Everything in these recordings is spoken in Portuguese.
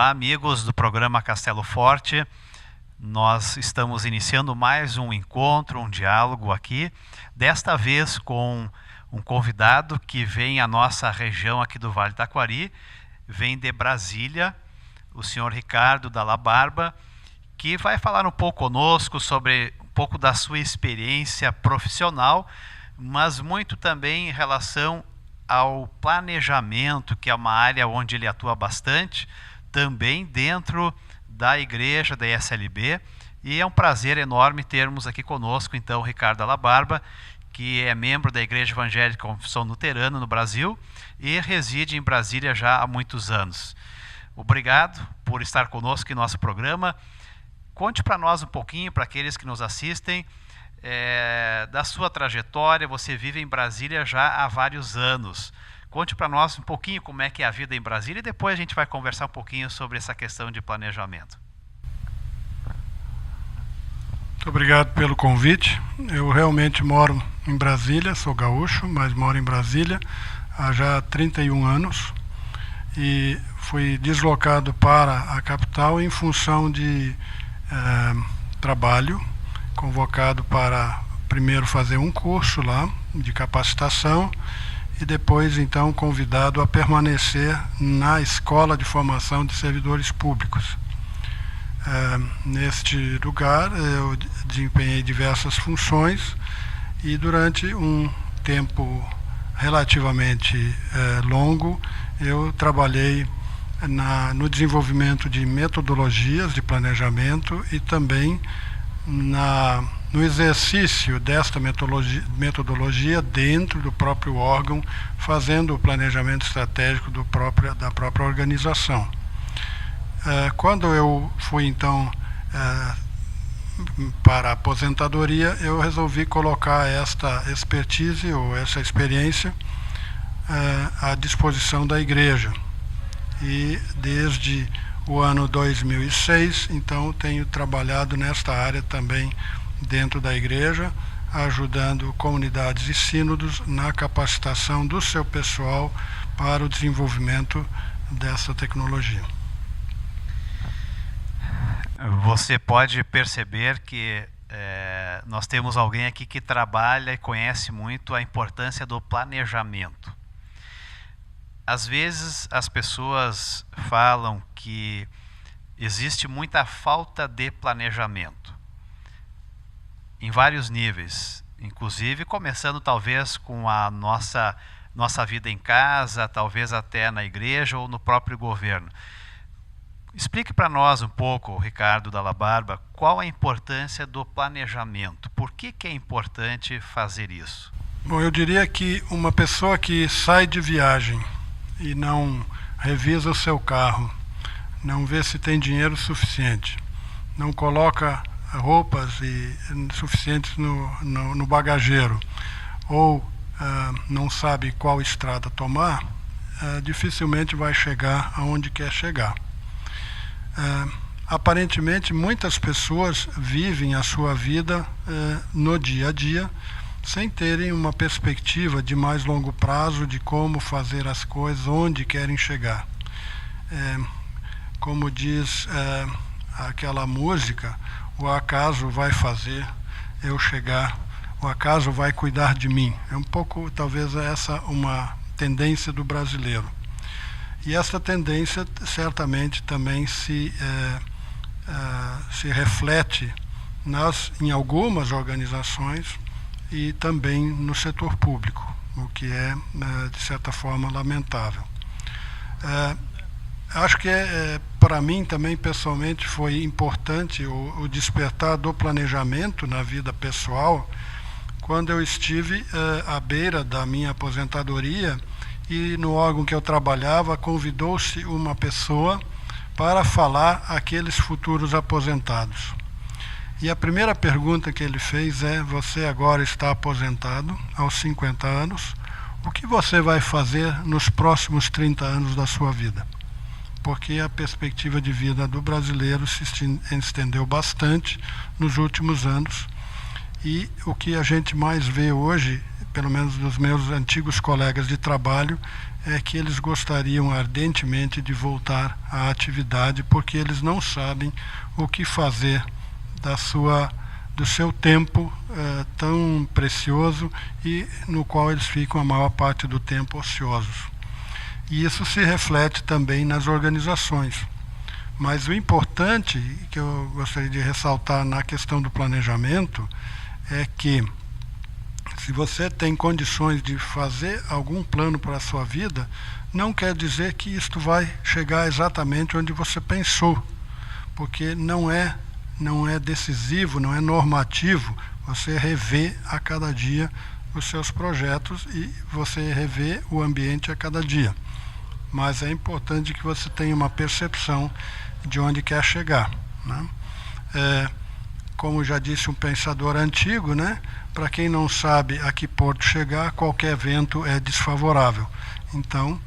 Olá, amigos do programa Castelo Forte. Nós estamos iniciando mais um encontro, um diálogo aqui, desta vez com um convidado que vem à nossa região aqui do Vale do Taquari, vem de Brasília, o senhor Ricardo Dalla Barba, que vai falar um pouco conosco sobre um pouco da sua experiência profissional, mas muito também em relação ao planejamento, que é uma área onde ele atua bastante, também dentro da igreja da ESLB, e é um prazer enorme termos aqui conosco, então, Ricardo Dalla Barba, que é membro da Igreja Evangélica Confissão Luterana no Brasil e reside em Brasília já há muitos anos. Obrigado por estar conosco em nosso programa. Conte para nós um pouquinho, para aqueles que nos assistem, da sua trajetória. Você vive em Brasília já há vários anos. Conte para nós um pouquinho como é que é a vida em Brasília e depois a gente vai conversar um pouquinho sobre essa questão de planejamento. Muito obrigado pelo convite. Eu realmente moro em Brasília, sou gaúcho, mas moro em Brasília há já 31 anos e fui deslocado para a capital em função de trabalho, convocado para primeiro fazer um curso lá de capacitação e depois então convidado a permanecer na Escola de Formação de Servidores Públicos. Neste lugar eu desempenhei diversas funções e durante um tempo relativamente longo eu trabalhei no desenvolvimento de metodologias de planejamento e também no exercício desta metodologia dentro do próprio órgão, fazendo o planejamento estratégico da própria organização. Quando eu fui então para a aposentadoria, eu resolvi colocar esta expertise ou essa experiência à disposição da igreja. E desde o ano 2006, então, tenho trabalhado nesta área também dentro da igreja, ajudando comunidades e sínodos na capacitação do seu pessoal para o desenvolvimento dessa tecnologia. Você pode perceber que nós temos alguém aqui que trabalha e conhece muito a importância do planejamento. Às vezes as pessoas falam que existe muita falta de planejamento, em vários níveis, inclusive começando talvez com a nossa vida em casa, talvez até na igreja ou no próprio governo. Explique para nós um pouco, Ricardo Dalla Barba, qual a importância do planejamento. Por que é importante fazer isso? Bom, eu diria que uma pessoa que sai de viagem e não revisa o seu carro, não vê se tem dinheiro suficiente, não coloca roupas suficientes no bagageiro, ou não sabe qual estrada tomar, dificilmente vai chegar aonde quer chegar. Aparentemente, muitas pessoas vivem a sua vida no dia a dia, sem terem uma perspectiva de mais longo prazo de como fazer as coisas, onde querem chegar. Como diz aquela música, o acaso vai fazer eu chegar, o acaso vai cuidar de mim. É um pouco, talvez, essa uma tendência do brasileiro. E essa tendência certamente também se reflete em algumas organizações e também no setor público, o que é, de certa forma, lamentável. Acho que para mim também, pessoalmente, foi importante o despertar do planejamento na vida pessoal, quando eu estive à beira da minha aposentadoria e no órgão que eu trabalhava convidou-se uma pessoa para falar àqueles futuros aposentados. E a primeira pergunta que ele fez é: você agora está aposentado aos 50 anos, o que você vai fazer nos próximos 30 anos da sua vida? Porque a perspectiva de vida do brasileiro se estendeu bastante nos últimos anos e o que a gente mais vê hoje, pelo menos dos meus antigos colegas de trabalho, é que eles gostariam ardentemente de voltar à atividade, porque eles não sabem o que fazer do seu tempo tão precioso e no qual eles ficam a maior parte do tempo ociosos. E isso se reflete também nas organizações. Mas o importante que eu gostaria de ressaltar na questão do planejamento é que, se você tem condições de fazer algum plano para a sua vida, não quer dizer que isto vai chegar exatamente onde você pensou, porque não é decisivo, não é normativo você rever a cada dia os seus projetos e você rever o ambiente a cada dia. Mas é importante que você tenha uma percepção de onde quer chegar, né? Como já disse um pensador antigo, né? Para quem não sabe a que porto chegar, qualquer vento é desfavorável. Então,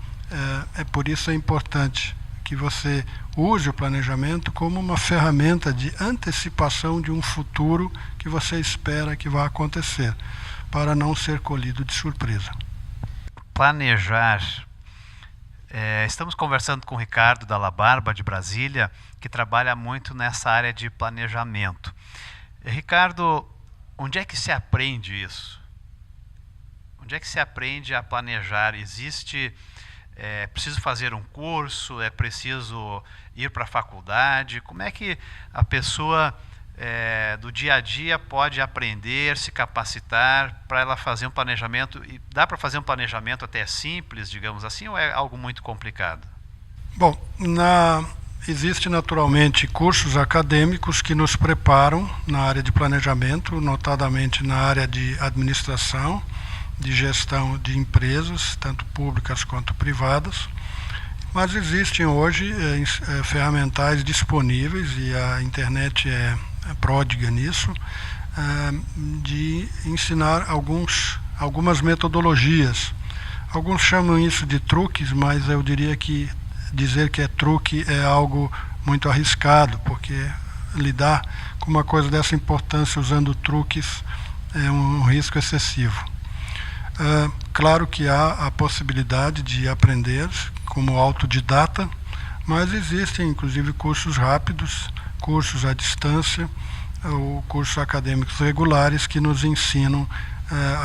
por isso é importante que você use o planejamento como uma ferramenta de antecipação de um futuro que você espera que vá acontecer, para não ser colhido de surpresa. Planejar. Estamos conversando com o Ricardo Dalla Barba, de Brasília, que trabalha muito nessa área de planejamento. Ricardo, onde é que se aprende isso? Onde é que se aprende a planejar? É preciso fazer um curso? É preciso ir para a faculdade? Como é que a pessoa do dia a dia pode aprender, se capacitar para ela fazer um planejamento? E dá para fazer um planejamento até simples, digamos assim, ou é algo muito complicado? Bom, existe naturalmente cursos acadêmicos que nos preparam na área de planejamento, notadamente na área de administração, de gestão de empresas, tanto públicas quanto privadas. Mas existem hoje ferramentais disponíveis, e a internet é pródiga nisso, de ensinar algumas metodologias. Alguns chamam isso de truques, mas eu diria que dizer que é truque é algo muito arriscado, porque lidar com uma coisa dessa importância usando truques é um risco excessivo. Claro que há a possibilidade de aprender como autodidata, mas existem inclusive cursos rápidos, cursos à distância, ou cursos acadêmicos regulares que nos ensinam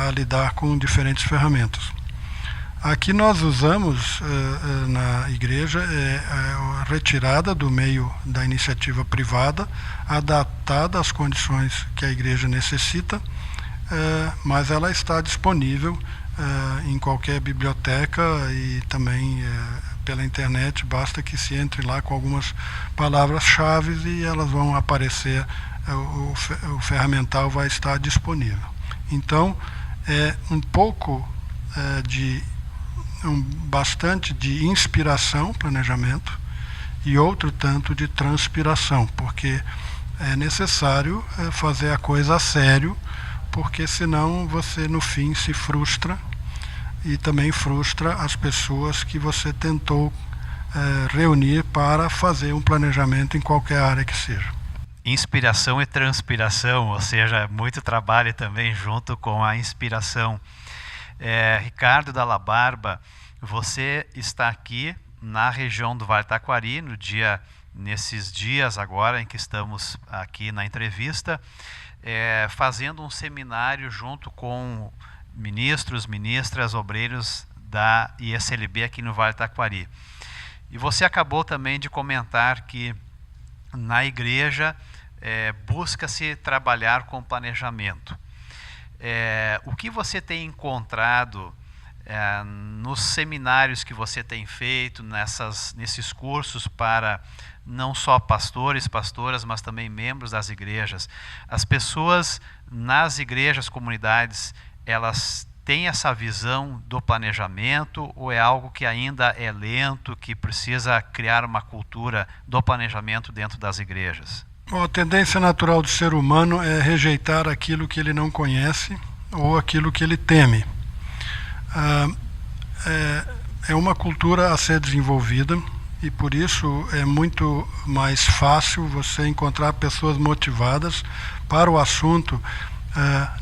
a lidar com diferentes ferramentas. Aqui nós usamos na igreja a retirada do meio da iniciativa privada, adaptada às condições que a igreja necessita, mas ela está disponível em qualquer biblioteca e também pela internet. Basta que se entre lá com algumas palavras-chave e elas vão aparecer, o ferramental vai estar disponível. Então, um pouco bastante de inspiração, planejamento, e outro tanto de transpiração, porque é necessário fazer a coisa a sério, porque senão você no fim se frustra e também frustra as pessoas que você tentou reunir para fazer um planejamento em qualquer área que seja. Inspiração e transpiração, ou seja, muito trabalho também junto com a inspiração. Ricardo Dalla Barba, você está aqui na região do Vale do Taquari, nesses dias agora em que estamos aqui na entrevista, fazendo um seminário junto com ministros, ministras, obreiros da ISLB aqui no Vale do Taquari. E você acabou também de comentar que na igreja busca-se trabalhar com planejamento. O que você tem encontrado nos seminários que você tem feito, nesses cursos para não só pastores, pastoras, mas também membros das igrejas? As pessoas nas igrejas, comunidades, elas têm essa visão do planejamento, ou é algo que ainda é lento, que precisa criar uma cultura do planejamento dentro das igrejas? Bom, a tendência natural do ser humano é rejeitar aquilo que ele não conhece ou aquilo que ele teme. É uma cultura a ser desenvolvida, e por isso é muito mais fácil você encontrar pessoas motivadas para o assunto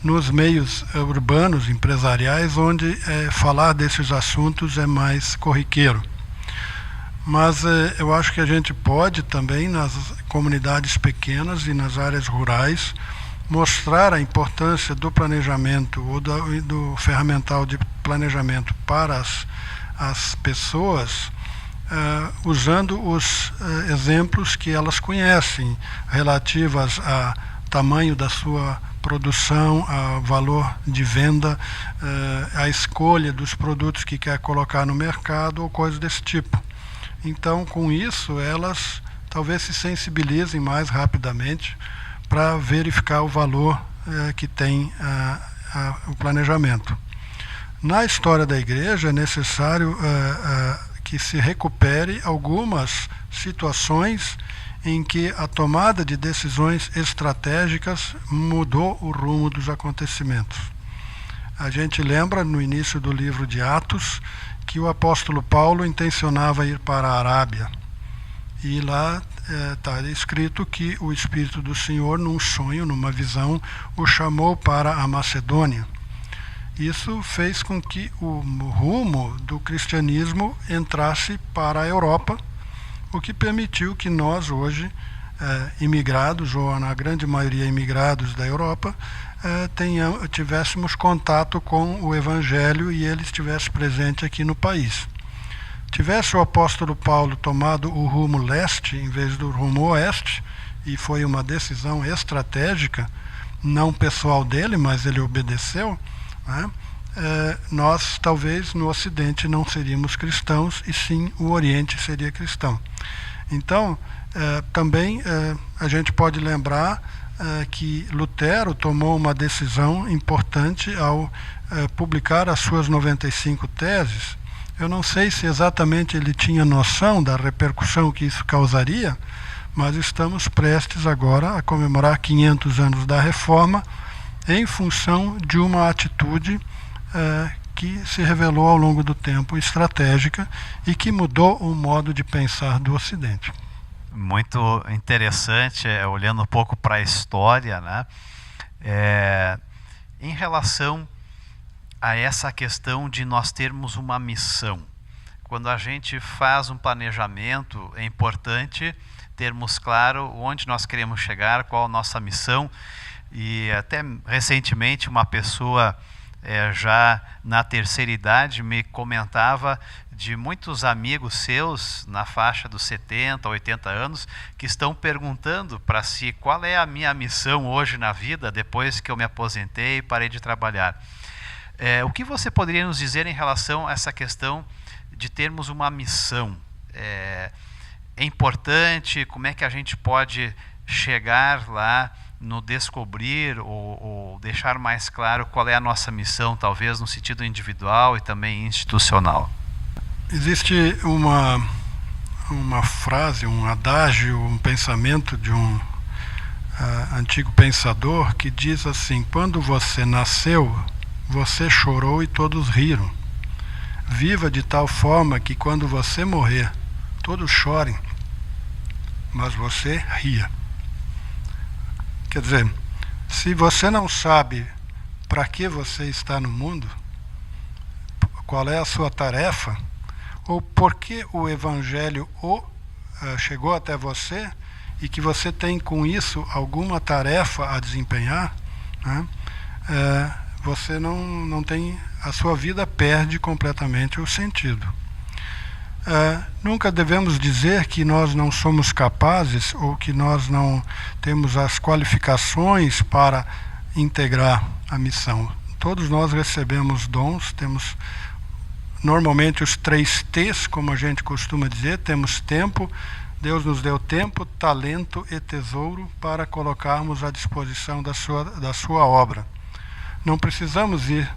nos meios urbanos, empresariais, onde falar desses assuntos é mais corriqueiro. Mas eu acho que a gente pode também, nas comunidades pequenas e nas áreas rurais, mostrar a importância do planejamento ou do ferramental de planejamento para as pessoas, usando os exemplos que elas conhecem, relativas a tamanho da sua produção, ao valor de venda, a escolha dos produtos que quer colocar no mercado ou coisas desse tipo. Então, com isso, elas talvez se sensibilizem mais rapidamente para verificar o valor que tem o planejamento. Na história da igreja, é necessário que se recupere algumas situações em que a tomada de decisões estratégicas mudou o rumo dos acontecimentos. A gente lembra, no início do livro de Atos, que o apóstolo Paulo intencionava ir para a Arábia. E lá está escrito que o Espírito do Senhor, num sonho, numa visão, o chamou para a Macedônia. Isso fez com que o rumo do cristianismo entrasse para a Europa, o que permitiu que nós hoje, imigrados, ou na grande maioria imigrados da Europa, tivéssemos contato com o Evangelho e ele estivesse presente aqui no país. Tivesse o apóstolo Paulo tomado o rumo leste em vez do rumo oeste, e foi uma decisão estratégica, não pessoal dele, mas ele obedeceu, né? Nós talvez no Ocidente não seríamos cristãos, e sim o Oriente seria cristão. Então, também a gente pode lembrar que Lutero tomou uma decisão importante ao publicar as suas 95 teses. Eu não sei se exatamente ele tinha noção da repercussão que isso causaria, mas estamos prestes agora a comemorar 500 anos da Reforma em função de uma atitude que se revelou ao longo do tempo estratégica e que mudou o modo de pensar do Ocidente. Muito interessante, olhando um pouco para a história, né? Em relação a essa questão de nós termos uma missão. Quando a gente faz um planejamento, é importante termos claro onde nós queremos chegar, qual a nossa missão. E até recentemente uma pessoa já na terceira idade me comentava de muitos amigos seus na faixa dos 70, 80 anos que estão perguntando para si qual é a minha missão hoje na vida depois que eu me aposentei e parei de trabalhar. O que você poderia nos dizer em relação a essa questão de termos uma missão? É importante? Como é que a gente pode chegar lá no descobrir ou deixar mais claro qual é a nossa missão, talvez no sentido individual e também institucional? Existe uma frase, um adágio, um pensamento de um antigo pensador que diz assim: quando você nasceu, você chorou e todos riram. Viva de tal forma que quando você morrer, todos chorem, mas você ria. Quer dizer, se você não sabe para que você está no mundo, qual é a sua tarefa, ou por que o Evangelho chegou até você, e que você tem com isso alguma tarefa a desempenhar, né? Você não tem, a sua vida perde completamente o sentido. Nunca devemos dizer que nós não somos capazes ou que nós não temos as qualificações para integrar a missão. Todos nós recebemos dons, temos normalmente os 3 T's, como a gente costuma dizer. Temos tempo, Deus nos deu tempo, talento e tesouro para colocarmos à disposição da sua obra. Não precisamos ir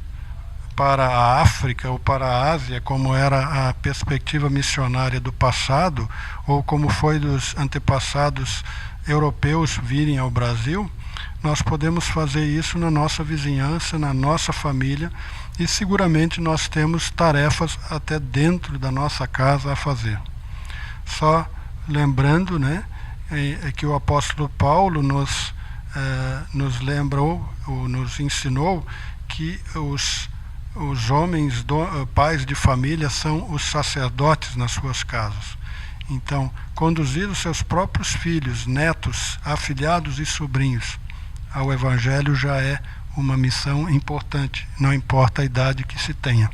para a África ou para a Ásia, como era a perspectiva missionária do passado, ou como foi dos antepassados europeus virem ao Brasil. Nós podemos fazer isso na nossa vizinhança, na nossa família, e seguramente nós temos tarefas até dentro da nossa casa a fazer. Só lembrando, né, que o apóstolo Paulo nos nos lembrou, ou nos ensinou, que os homens, pais de família, são os sacerdotes nas suas casas. Então, conduzir os seus próprios filhos, netos, afilhados e sobrinhos ao Evangelho já é uma missão importante, não importa a idade que se tenha.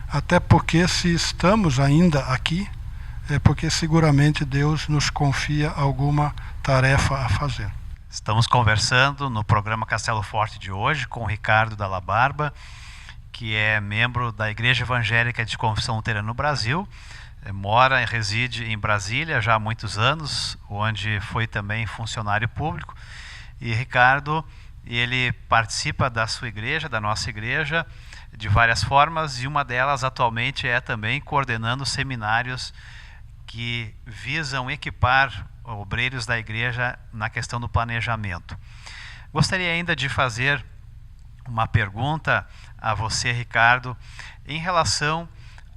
Até porque, se estamos ainda aqui, é porque seguramente Deus nos confia alguma tarefa a fazer. Estamos conversando no programa Castelo Forte de hoje com o Ricardo Dalla Barba, que é membro da Igreja Evangélica de Confissão Luterana no Brasil, mora e reside em Brasília já há muitos anos, onde foi também funcionário público. E Ricardo, ele participa da sua igreja, da nossa igreja, de várias formas, e uma delas atualmente é também coordenando seminários que visam equipar obreiros da igreja na questão do planejamento. Gostaria ainda de fazer uma pergunta a você, Ricardo, em relação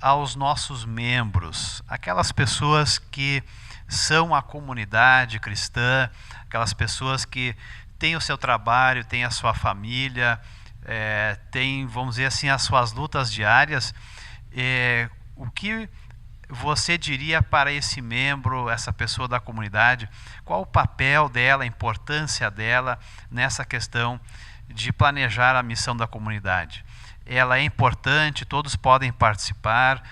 aos nossos membros, aquelas pessoas que são a comunidade cristã, aquelas pessoas que têm o seu trabalho, têm a sua família, têm, vamos dizer assim, as suas lutas diárias. O que você diria para esse membro, essa pessoa da comunidade, qual o papel dela, a importância dela nessa questão de planejar a missão da comunidade? Ela é importante, todos podem participar.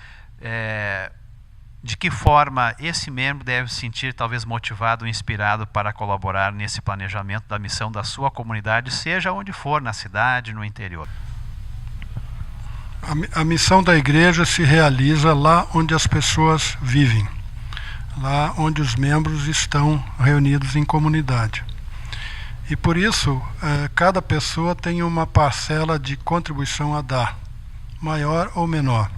De que forma esse membro deve se sentir talvez motivado, inspirado para colaborar nesse planejamento da missão da sua comunidade, seja onde for, na cidade, no interior? A missão da igreja se realiza lá onde as pessoas vivem, lá onde os membros estão reunidos em comunidade. E por isso, cada pessoa tem uma parcela de contribuição a dar, maior ou menor.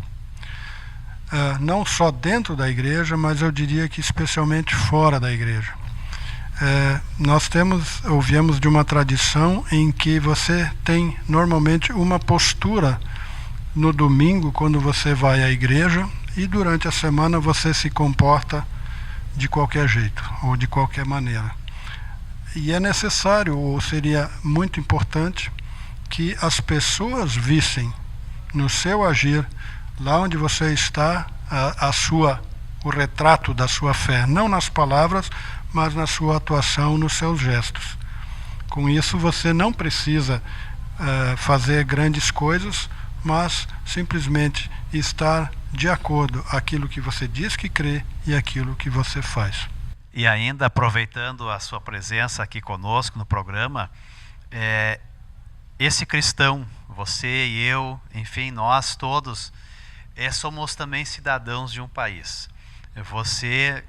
Não só dentro da igreja, mas eu diria que especialmente fora da igreja. Nós ouvimos de uma tradição em que você tem normalmente uma postura no domingo, quando você vai à igreja, e durante a semana você se comporta de qualquer jeito, ou de qualquer maneira. E é necessário, ou seria muito importante, que as pessoas vissem no seu agir, lá onde você está, o retrato da sua fé, não nas palavras, mas na sua atuação, nos seus gestos. Com isso, você não precisa fazer grandes coisas, mas simplesmente estar de acordo com aquilo que você diz que crê e aquilo que você faz. E ainda aproveitando a sua presença aqui conosco no programa, esse cristão, você e eu, enfim, nós todos, somos também cidadãos de um país. Você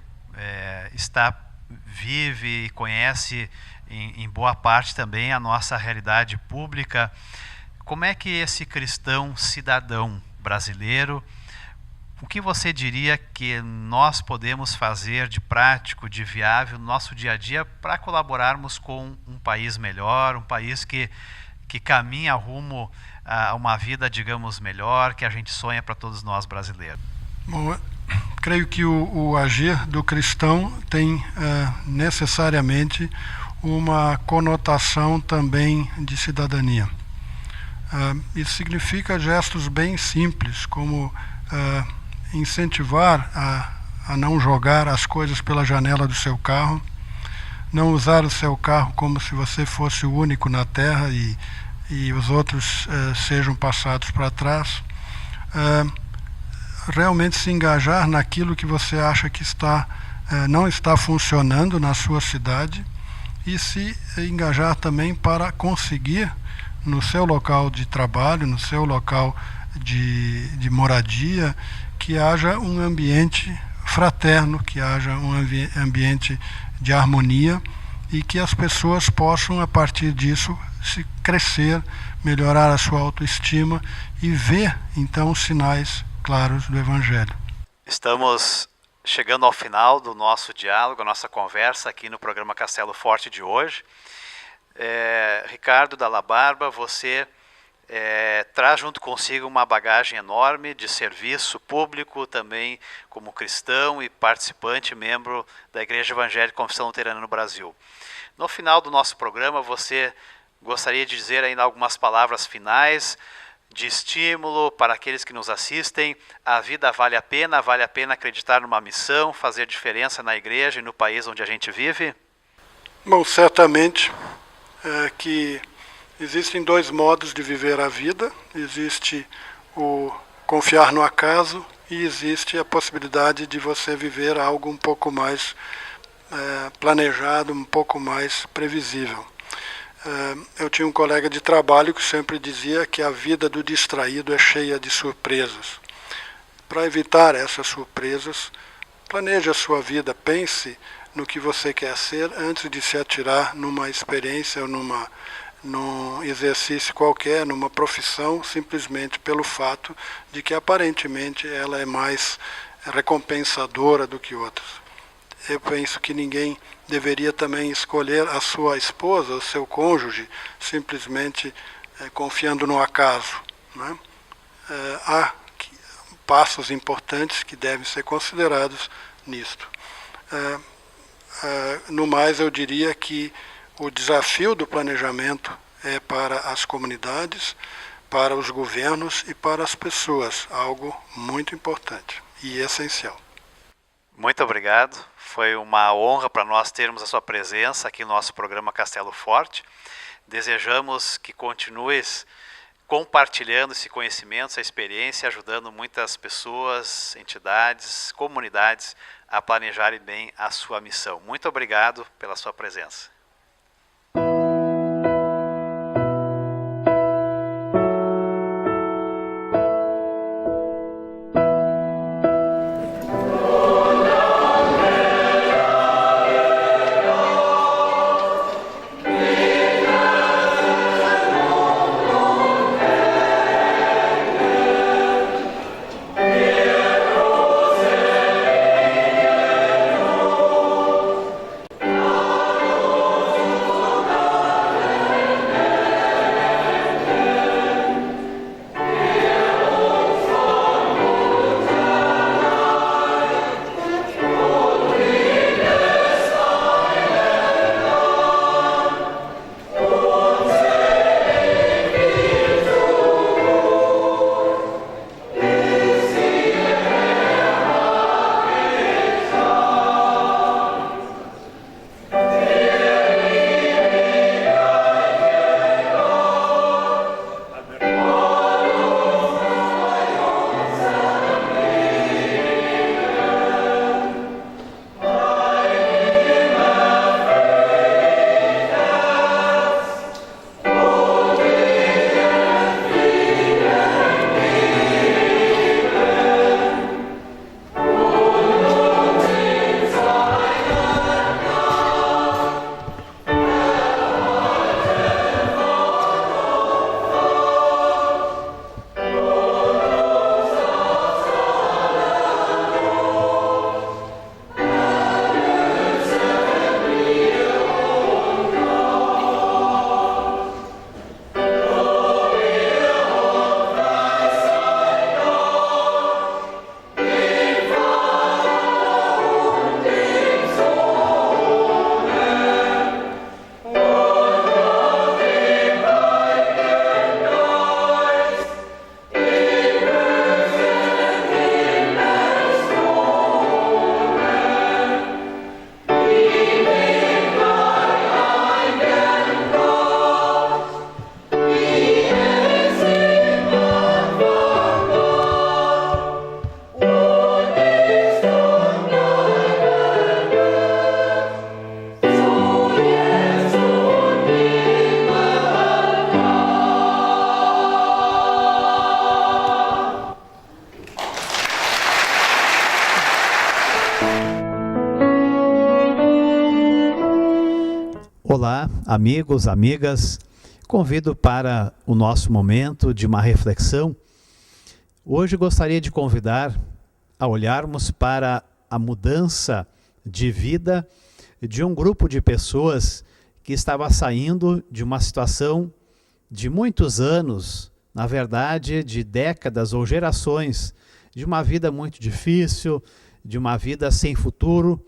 vive e conhece em boa parte também a nossa realidade pública. Como é que esse cristão cidadão brasileiro, o que você diria que nós podemos fazer de prático, de viável no nosso dia a dia para colaborarmos com um país melhor, um país que caminha rumo a uma vida, digamos, melhor, que a gente sonha para todos nós brasileiros? Bom, creio que o agir do cristão tem necessariamente uma conotação também de cidadania. Isso significa gestos bem simples, como incentivar a não jogar as coisas pela janela do seu carro, não usar o seu carro como se você fosse o único na terra e os outros sejam passados para trás. Realmente se engajar naquilo que você acha que não está funcionando na sua cidade, e se engajar também para conseguir no seu local de trabalho, no seu local de moradia, que haja um ambiente fraterno, que haja um ambiente de harmonia, e que as pessoas possam, a partir disso, se crescer, melhorar a sua autoestima e ver, então, os sinais claros do Evangelho. Estamos chegando ao final do nosso diálogo, a nossa conversa aqui no programa Castelo Forte de hoje. Ricardo Dalla Barba, você traz junto consigo uma bagagem enorme de serviço público, também como cristão e participante, membro da Igreja Evangélica Confissão Luterana no Brasil. No final do nosso programa, você gostaria de dizer ainda algumas palavras finais de estímulo para aqueles que nos assistem? A vida vale a pena acreditar numa missão, fazer diferença na igreja e no país onde a gente vive? Bom, certamente que existem dois modos de viver a vida. Existe o confiar no acaso e existe a possibilidade de você viver algo um pouco mais planejado, um pouco mais previsível. Eu tinha um colega de trabalho que sempre dizia que a vida do distraído é cheia de surpresas. Para evitar essas surpresas, planeje a sua vida, pense no que você quer ser antes de se atirar numa experiência ou num exercício qualquer, numa profissão, simplesmente pelo fato de que aparentemente ela é mais recompensadora do que outras. Eu penso que ninguém deveria também escolher a sua esposa, o seu cônjuge, simplesmente confiando no acaso, né? Há passos importantes que devem ser considerados nisto. No mais, eu diria que o desafio do planejamento é para as comunidades, para os governos e para as pessoas, algo muito importante e essencial. Muito obrigado. Foi uma honra para nós termos a sua presença aqui no nosso programa Castelo Forte. Desejamos que continues compartilhando esse conhecimento, essa experiência, ajudando muitas pessoas, entidades, comunidades a planejarem bem a sua missão. Muito obrigado pela sua presença. Olá, amigos, amigas. Convido para o nosso momento de uma reflexão. Hoje gostaria de convidar a olharmos para a mudança de vida de um grupo de pessoas que estava saindo de uma situação de muitos anos, na verdade, de décadas ou gerações, de uma vida muito difícil, de uma vida sem futuro,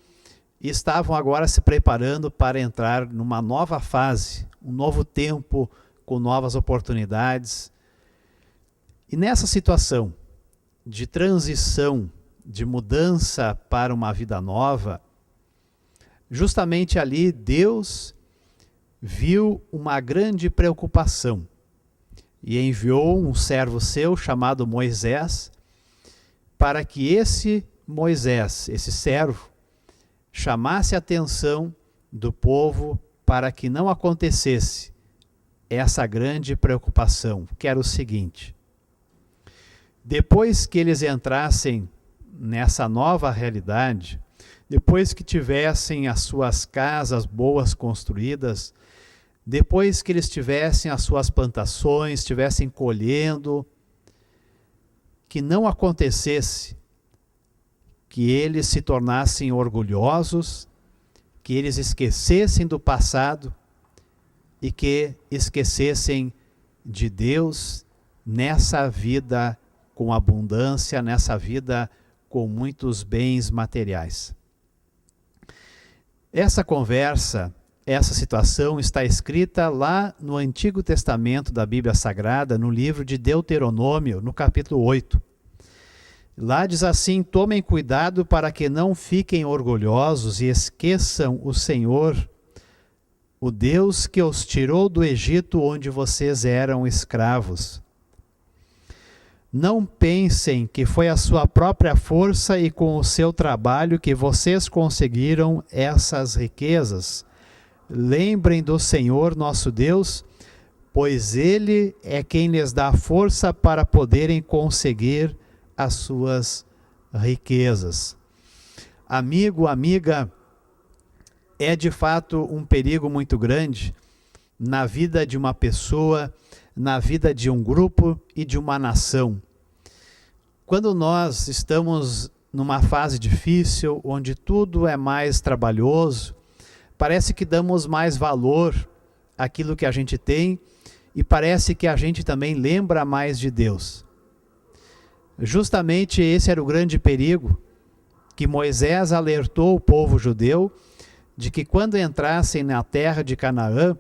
e estavam agora se preparando para entrar numa nova fase, um novo tempo com novas oportunidades. E nessa situação de transição, de mudança para uma vida nova, justamente ali Deus viu uma grande preocupação e enviou um servo seu chamado Moisés para que esse Moisés, esse servo, chamasse a atenção do povo para que não acontecesse essa grande preocupação, que era o seguinte: depois que eles entrassem nessa nova realidade, depois que tivessem as suas casas boas construídas, depois que eles tivessem as suas plantações, estivessem colhendo, que não acontecesse que eles se tornassem orgulhosos, que eles esquecessem do passado e que esquecessem de Deus nessa vida com abundância, nessa vida com muitos bens materiais. Essa conversa, essa situação está escrita lá no Antigo Testamento da Bíblia Sagrada, no livro de Deuteronômio, no capítulo 8. Lá diz assim: tomem cuidado para que não fiquem orgulhosos e esqueçam o Senhor, o Deus que os tirou do Egito, onde vocês eram escravos. Não pensem que foi a sua própria força e com o seu trabalho que vocês conseguiram essas riquezas. Lembrem do Senhor nosso Deus, pois Ele é quem lhes dá força para poderem conseguir as suas riquezas. Amigo, amiga, é de fato um perigo muito grande na vida de uma pessoa, na vida de um grupo e de uma nação. Quando nós estamos numa fase difícil, onde tudo é mais trabalhoso, parece que damos mais valor àquilo que a gente tem e parece que a gente também lembra mais de Deus. Justamente esse era o grande perigo que Moisés alertou o povo judeu de que quando entrassem na terra de Canaã,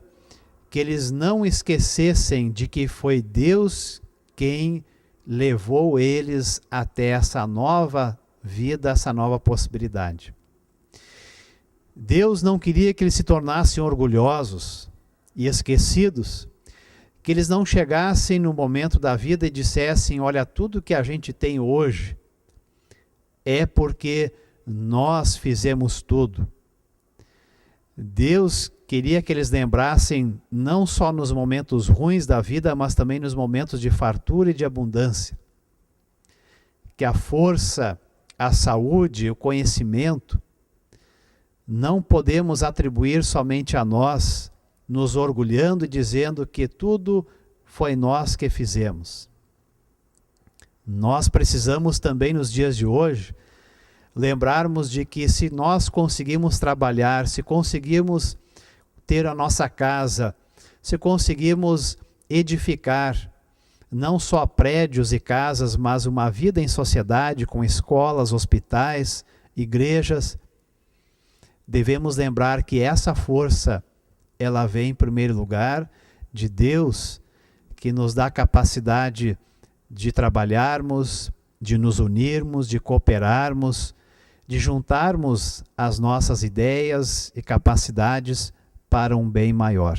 que eles não esquecessem de que foi Deus quem levou eles até essa nova vida, essa nova possibilidade. Deus não queria que eles se tornassem orgulhosos e esquecidos, que eles não chegassem no momento da vida e dissessem: olha, tudo que a gente tem hoje é porque nós fizemos tudo. Deus queria que eles lembrassem não só nos momentos ruins da vida, mas também nos momentos de fartura e de abundância. Que a força, a saúde, o conhecimento, não podemos atribuir somente a nós, nos orgulhando e dizendo que tudo foi nós que fizemos. Nós precisamos também, nos dias de hoje, lembrarmos de que se nós conseguimos trabalhar, se conseguimos ter a nossa casa, se conseguimos edificar não só prédios e casas, mas uma vida em sociedade com escolas, hospitais, igrejas, devemos lembrar que essa força, ela vem em primeiro lugar de Deus, que nos dá capacidade de trabalharmos, de nos unirmos, de cooperarmos, de juntarmos as nossas ideias e capacidades para um bem maior.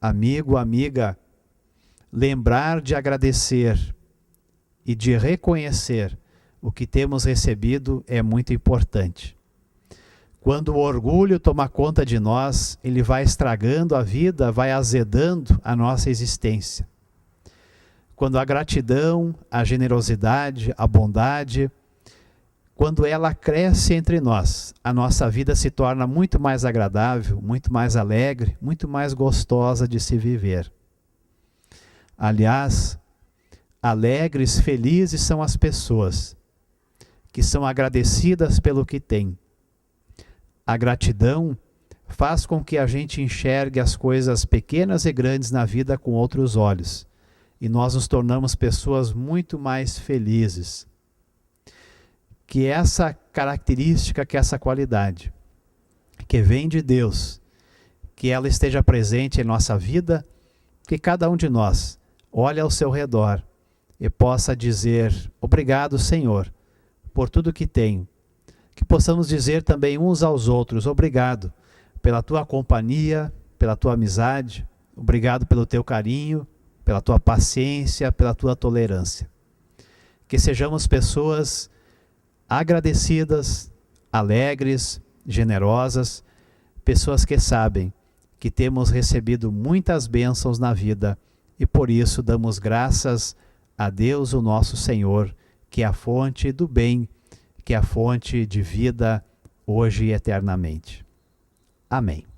Amigo, amiga, lembrar de agradecer e de reconhecer o que temos recebido é muito importante. Quando o orgulho toma conta de nós, ele vai estragando a vida, vai azedando a nossa existência. Quando a gratidão, a generosidade, a bondade, quando ela cresce entre nós, a nossa vida se torna muito mais agradável, muito mais alegre, muito mais gostosa de se viver. Aliás, alegres, felizes são as pessoas que são agradecidas pelo que têm. A gratidão faz com que a gente enxergue as coisas pequenas e grandes na vida com outros olhos. E nós nos tornamos pessoas muito mais felizes. Que essa característica, que essa qualidade que vem de Deus, que ela esteja presente em nossa vida, que cada um de nós olhe ao seu redor e possa dizer: obrigado, Senhor, por tudo que tenho. Que possamos dizer também uns aos outros: obrigado pela tua companhia, pela tua amizade, obrigado pelo teu carinho, pela tua paciência, pela tua tolerância. Que sejamos pessoas agradecidas, alegres, generosas, pessoas que sabem que temos recebido muitas bênçãos na vida e por isso damos graças a Deus, o nosso Senhor, que é a fonte do bem, que é a fonte de vida hoje e eternamente. Amém.